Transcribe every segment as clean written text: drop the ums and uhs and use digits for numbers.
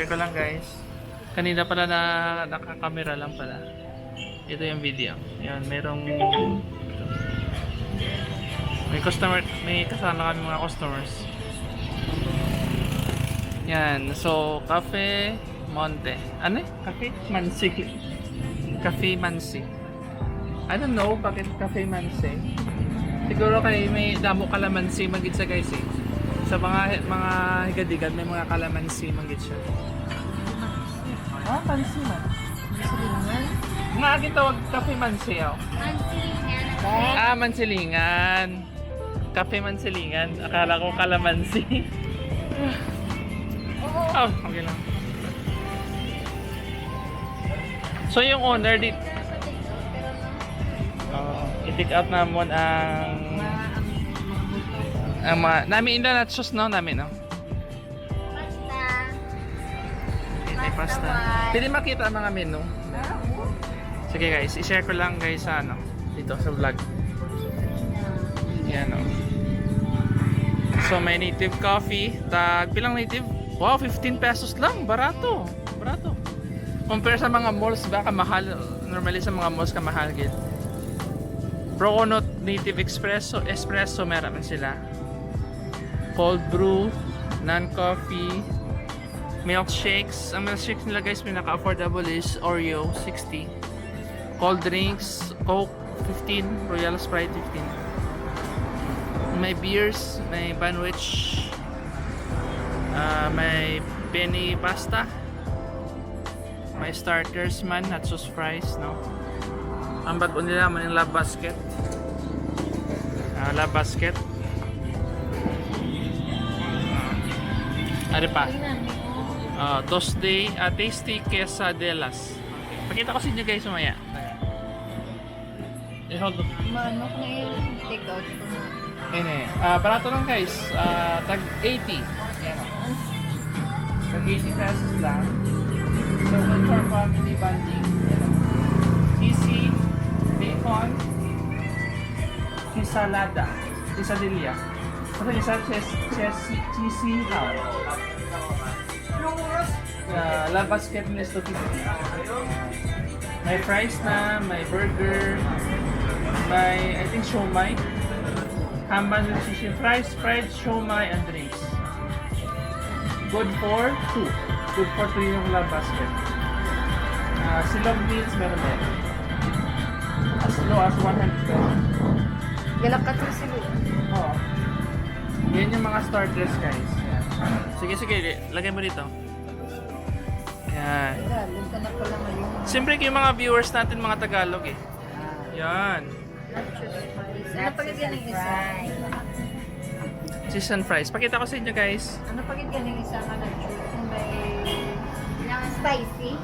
share ko lang guys. Kanina pala na nakakamera lang pala. Ito yung video. Yan, merong may customer, may kasama kami mga customers. Yan, so Cafe Monte. Ano eh? Cafe Mansi. Cafe Mansi. I don't know bakit Cafe Mansi. Siguro kay may damo kalamansi magit sa guys eh. Sa mga higad-higad may mga kalamansi manggit siya. Ah, pansi man. Mansilingan? Nga tawag Cafe Mansi oh. Mansilingan. Ah, Mansilingan. Cafe Mansilingan. Akala ko kalamansi. Oh, okay lang. So yung owner dito i-pick out namon ang mga namin ina nachos no namin no. Pasta. May pasta. Pwede makita ang mga menu. Sige guys, i-share ko lang guys sa ano dito sa vlog. Yan no. So may native coffee, tag bilang native? Wow, 15 pesos lang, barato. Barato. Compare sa mga malls baka mahal. Normally sa mga malls ka mahal gid. Proconut native espresso meron sila. Cold brew, non-coffee, milkshakes. Ang milkshakes nila guys, pinaka-affordable is Oreo, 60. Cold drinks, Coke, 15. Royal Sprite, 15. May beers, may sandwich, may penny pasta, may starters man, nachos fries, no? Ang bago nila man yung love basket. Love basket. Ano pa? Tasty quesadillas. Pakita ko sa inyo guys mamaya. I-hold up. Manok na yun. Take out ko na. Ayun barato lang guys. Tag 80. Yan o. Tag 80 pesos lang. So good for family bonding. Yan o. Cheesy, bacon, quesadilla. Quesadilla. Ano yung isa? Cheesy how? Love basket nila is 250. May fries na, may burger, may I think siomai, hamban with sushi, fries, fried siomai and drinks. Good for 2. Good for 3 yung love basket. Silog meals meron din. As low as 100 pesos. Galap ka to sila. Oo. Yan yung mga starters guys. Yan. Sige, lagay mo dito. Yan. Galing ka na pala ngayon. Siyempre yung mga viewers natin mga Tagalog eh. Yan. Ano pagit yan ng isa? Cheese and fries. Pakita ko sa inyo guys. Ano pagit yan ng isa ka na juice? May spicy.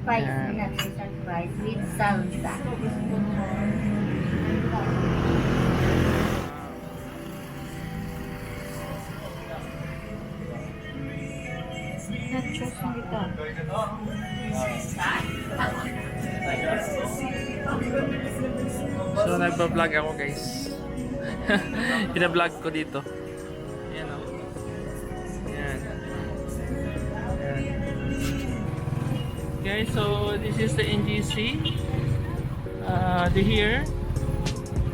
Spicy Yan. na cheese and fries with salsa. Nachos yung ito. So nagba-vlog ako guys. Ina-vlog ko dito. Yan o. Yan. Okay, so this is the NGC. The here.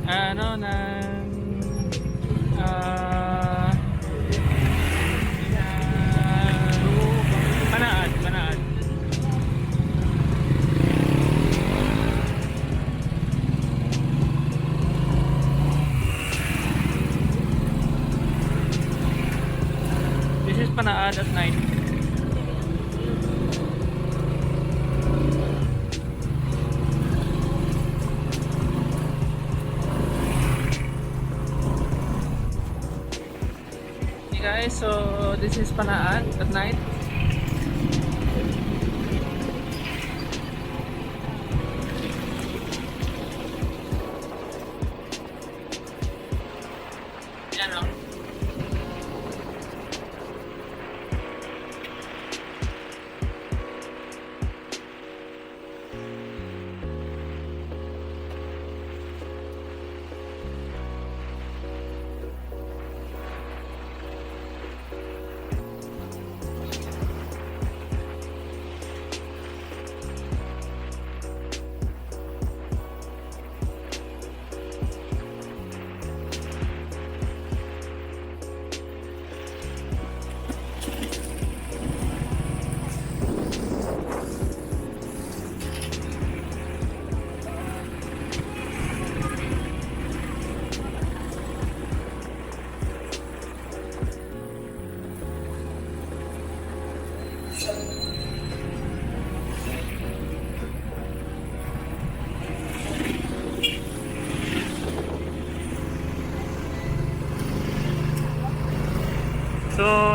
Ano ng Manaad. This is Panaad at night. Okay guys, so this is Panaad at night.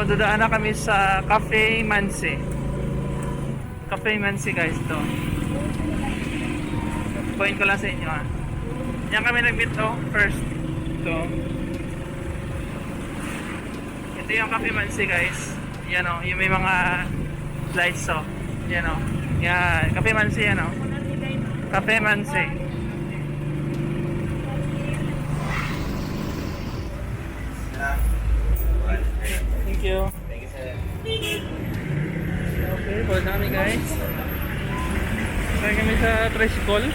dudaan na kami sa Cafe Mansi. Cafe Mansi guys to. Point ko lang sa inyo ha. Yan kami nag-meet first. So, ito yung Cafe Mansi guys. Yan o, yung may mga lights o. Yan o. Yan, Cafe Mansi yan o. Cafe Mansi. Thank you. Okay, pwede na kami guys. Kaya kami sa tricycle.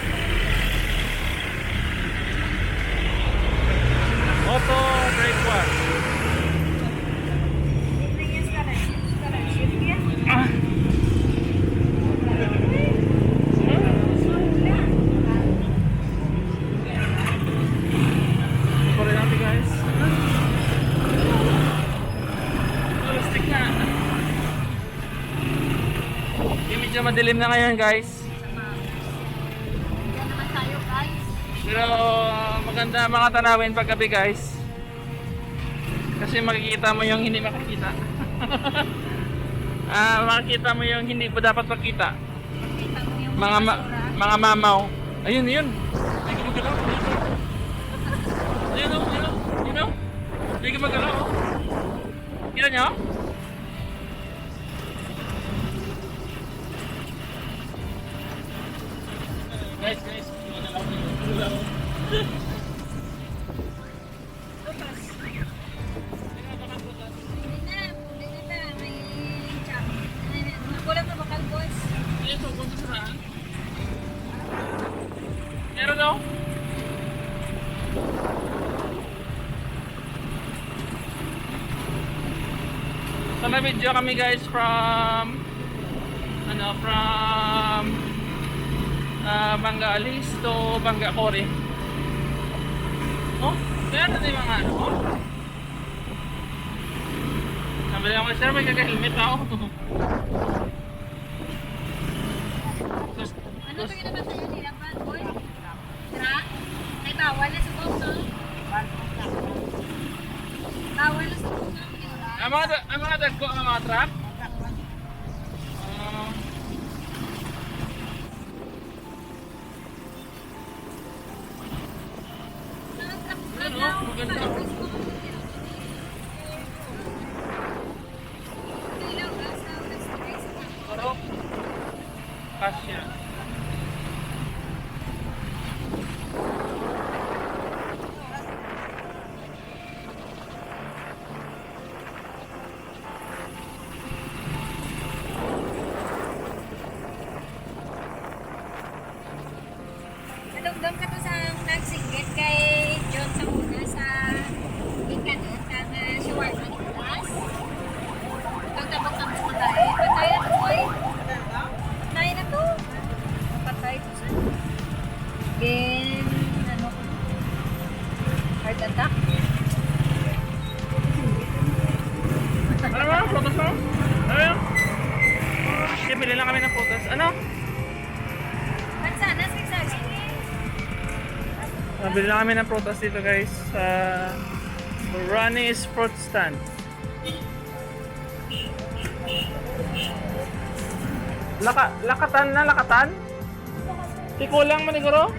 Auto brake wash. Ah. Pwede natin guys. Plastic na. Medyo madilim na ngayon guys. Yan naman tayo guys. Pero maganda mga tanawin paggabi guys. Kasi makikita mo yung hindi makikita. Makikita mo yung hindi mo dapat makita. Makita mo yung Mga mamaw. Ayun, ayun. Ay, gumagalaw. Ayun, ayun. Ayun, ayun. Ay, gumagalaw. Kita nyo? Guys, gumagalaw. Meron daw? So may video kami guys from Bangaalis to Bangkakori. Oh, meron na yung mga ano. Oh. Nabili ako sir, may kaka-helmet ako. Ano to yung naman sa'yo nila, bad boy? Tira? Ay, bawal na sa box, no? Bawal na sa box, no? Ang mga dagko, ang mga truck? Maganda. Pero, kasya. Nadugdog ka to sa nagsigit kay John sa una sa ikanon kang shawarma ni Kulas. Pagtabok ng patay. Patay na to, boy. Patay na to. Patay to sa. Then, ano ko? Heart attack. Ano ba? Photos mo? Ano yun? Okay, pili lang kami ng photos. Ano? Mansanas, nagsabi. Bili lang kami ng photos dito guys sa Ronnie's Fruit Stand. Lakatan na, lakatan? Tikulang maniguro?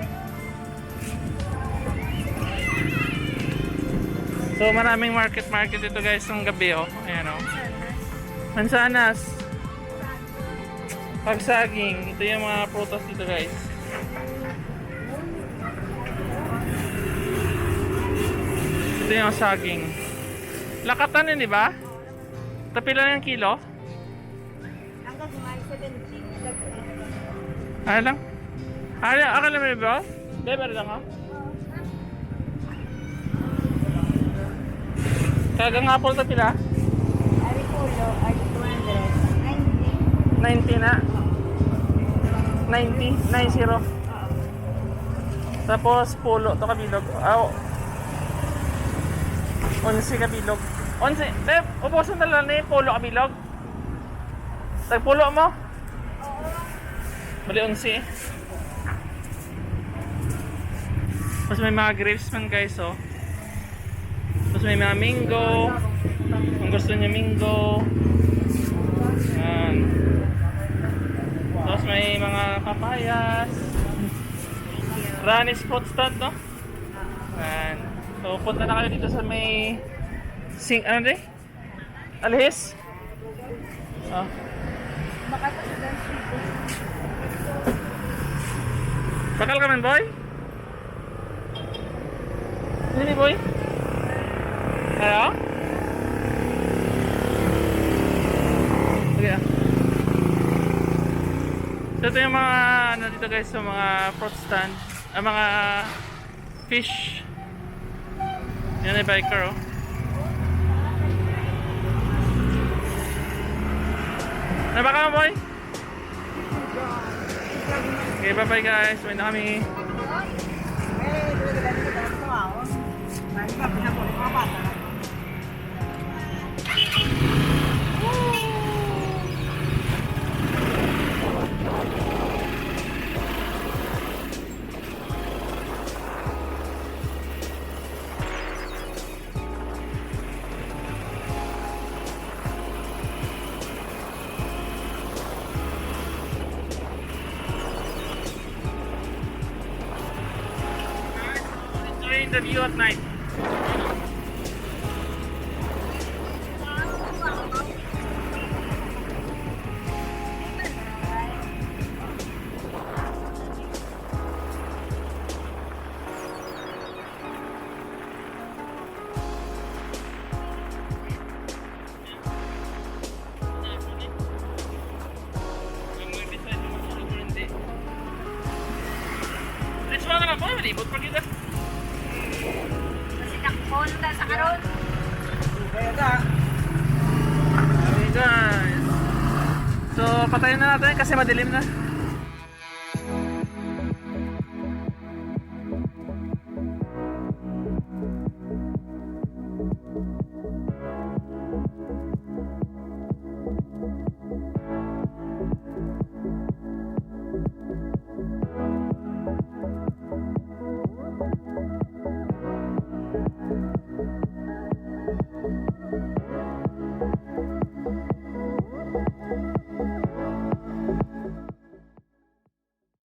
So maraming market dito guys ng gabi oh. Ayan oh. Mansanas. Pagsaging. Ito yung mga prutas dito guys. Ito yung saging. Lakatan yun, di ba? Tapila na yung kilo? Hanggang sumay 70. Ano lang? Akala mo ba? Beber lang ha? Kagang apple tapila? Ari pulo, ari 200. 90 na? 90? 90? Tapos pulo to kabilog. 11 kabilog. 11. Dep, ubusan na lang ni pulo kabilog. Tagpulo mo? Bali 11. Tapos may mga grapes man guys oh. Tapos may mga mango. Kung gusto niya Mingo. Yan. Tapos may mga papayas. Ranis fruit stand, no? Yan. So, punta na kayo dito sa may... ano rin? Alhis? Oh. Bakal ka man, boy? Sini, boy? Hello? Okay. So, ito yung mga, ano dito guys, so mga fruit stand, mga fish. Yan ay biker, oh. Nabaka mo, boy? Okay, bye-bye guys. May na kami. Enjoying the view at night. Let's go na po, malibot pa kita. Kasi takpon na sa karon. Okay guys. So, patayin na natin kasi madilim na.